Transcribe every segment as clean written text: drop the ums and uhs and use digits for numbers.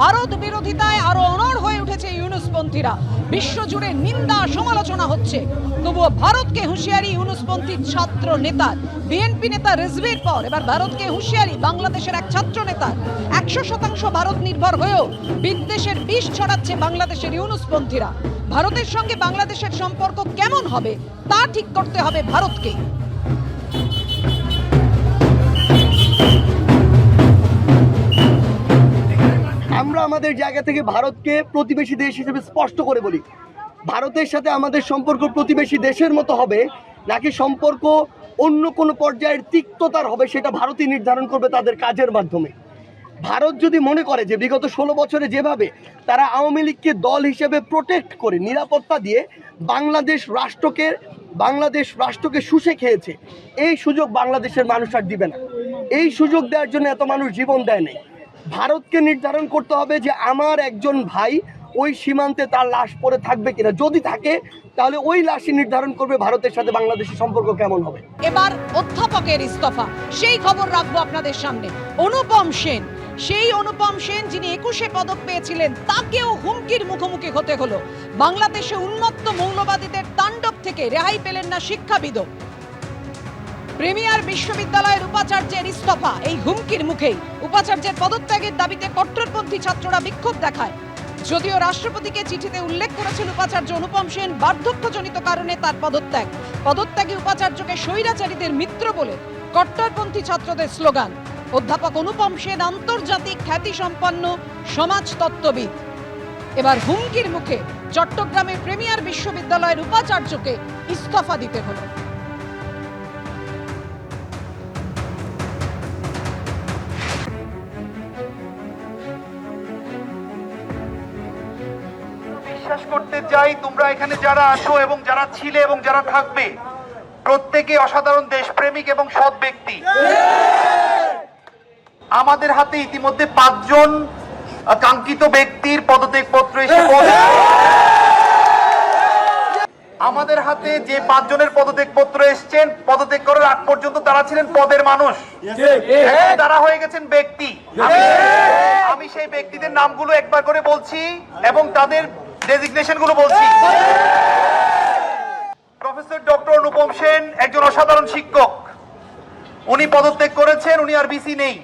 ভারত বিরোধিতায় আরো অনড় হয়ে উঠেছে ইউনুসপন্থীরা। বিশ্বজুড়ে নিন্দা সমালোচনা হচ্ছে, তবুও ভারতকে হুঁশিয়ারি ইউনুসপন্থী ছাত্র নেতার। বিএনপি নেতা রিজভির পর এবার ভারতকে হুঁশিয়ারি বাংলাদেশের এক ছাত্র নেতার। 100% ভারত নির্ভর হয়েও বিদ্বেষের বিষ ছড়াচ্ছে বাংলাদেশের ইউনুসপন্থীরা। ভারতের সঙ্গে বাংলাদেশের সম্পর্ক কেমন হবে তা ঠিক করতে হবে ভারতকে। আমরা আমাদের জায়গা থেকে ভারতকে প্রতিবেশী দেশ হিসেবে স্পষ্ট করে বলি, ভারতের সাথে আমাদের সম্পর্ক প্রতিবেশী দেশের মতো হবে নাকি সম্পর্ক অন্য কোনো পর্যায়ের তিক্ততার হবে সেটা ভারতই নির্ধারণ করবে তাদের কাজের মাধ্যমে। ভারত যদি মনে করে যে বিগত 16 বছরে যেভাবে তারা আওয়ামী লীগকে দল হিসেবে প্রোটেক্ট করে নিরাপত্তা দিয়ে বাংলাদেশ রাষ্ট্রকে শুষে খেয়েছে, এই সুযোগ বাংলাদেশের মানুষ আর দিবে না। এই সুযোগ দেওয়ার জন্য এত মানুষ জীবন দেয় নাই। ভারতকে নির্ধারণ করতে হবে যে আমার একজন ভাই ওই সীমান্তে তার লাশ পড়ে থাকবে কিনা, যদি থাকে তাহলে ওই লাশই নির্ধারণ করবে ভারতের সাথে বাংলাদেশের সম্পর্ক কেমন হবে। এবার অধ্যাপকের ইস্তফা, সেই খবর রাখবো আপনাদের সামনে। অনুপম সেন, সেই অনুপম সেন যিনি 21-এ পদক পেয়েছিলেন, তাকেও হুমকির মুখোমুখি হতে হলো। বাংলাদেশে উন্মত্ত মৌলবাদীদের তাণ্ডব থেকে রেহাই পেলেন না শিক্ষাবিদও। প্রিমিয়ার বিশ্ববিদ্যালয়ের উপাচার্যের ইস্তফা এই হুমকির মুখেই। উপাচার্যের পদত্যাগের দাবিতে কট্টরপন্থী ছাত্ররা বিক্ষোভ দেখায়। যদিও রাষ্ট্রপতিকে চিঠিতে উল্লেখ করেছেন উপাচার্য অনুপম সেন বার্ধক্যজনিত কারণে তার পদত্যাগে উপাচার্যকে স্বৈরাচারীদের মিত্র বলে কট্টরপন্থী ছাত্রদের স্লোগান। অধ্যাপক অনুপম সেন আন্তর্জাতিক খ্যাতিসম্পন্ন সমাজতত্ত্ববিদ। এবার হুমকির মুখে চট্টগ্রামের প্রিমিয়ার বিশ্ববিদ্যালয়ের উপাচার্যকে ইস্তফা দিতে হলো। বিশ্বাস করতে চাই তোমরা এখানে যারা আছো এবং যারা ছিলে এবং যারা থাকবে, প্রত্যেকে অসাধারণ দেশপ্রেমিক এবং সৎ ব্যক্তি। আমাদের হাতে ইতিমধ্যে 5 জন কাঙ্ক্ষিত ব্যক্তির পদত্যাগপত্র এসে আমাদের হাতে যে 5 জনের পদত্যাগপত্র এসেছেন, পদত্যাগ করার আগ পর্যন্ত তারা ছিলেন পদের মানুষ, তারা হয়ে গেছেন ব্যক্তি। আমি সেই ব্যক্তিদের নামগুলো একবার করে বলছি এবং তাদের ডেজিগনেশন গুলো বলছি। প্রফেসর ডক্টর অনুপম সেন একজন অসাধারণ শিক্ষক, উনি পদত্যাগ করেছেন, উনি আর বিসি নেই।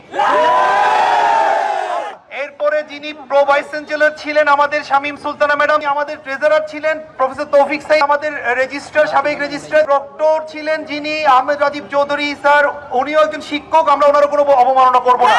এরপরে যিনি প্রো ভাইস চ্যান্সেলর ছিলেন আমাদের শামীম সুলতানা ম্যাডাম, আমাদের ট্রেজারার ছিলেন প্রফেসর তৌফিক সাইদ, আমাদের রেজিস্ট্রার সাবেক রেজিস্ট্রার ডক্টর ছিলেন যিনি আহমেদ রাজীব চৌধুরী স্যার, উনিও একজন শিক্ষক। আমরা ওনার কোনো অবমাননা করব না।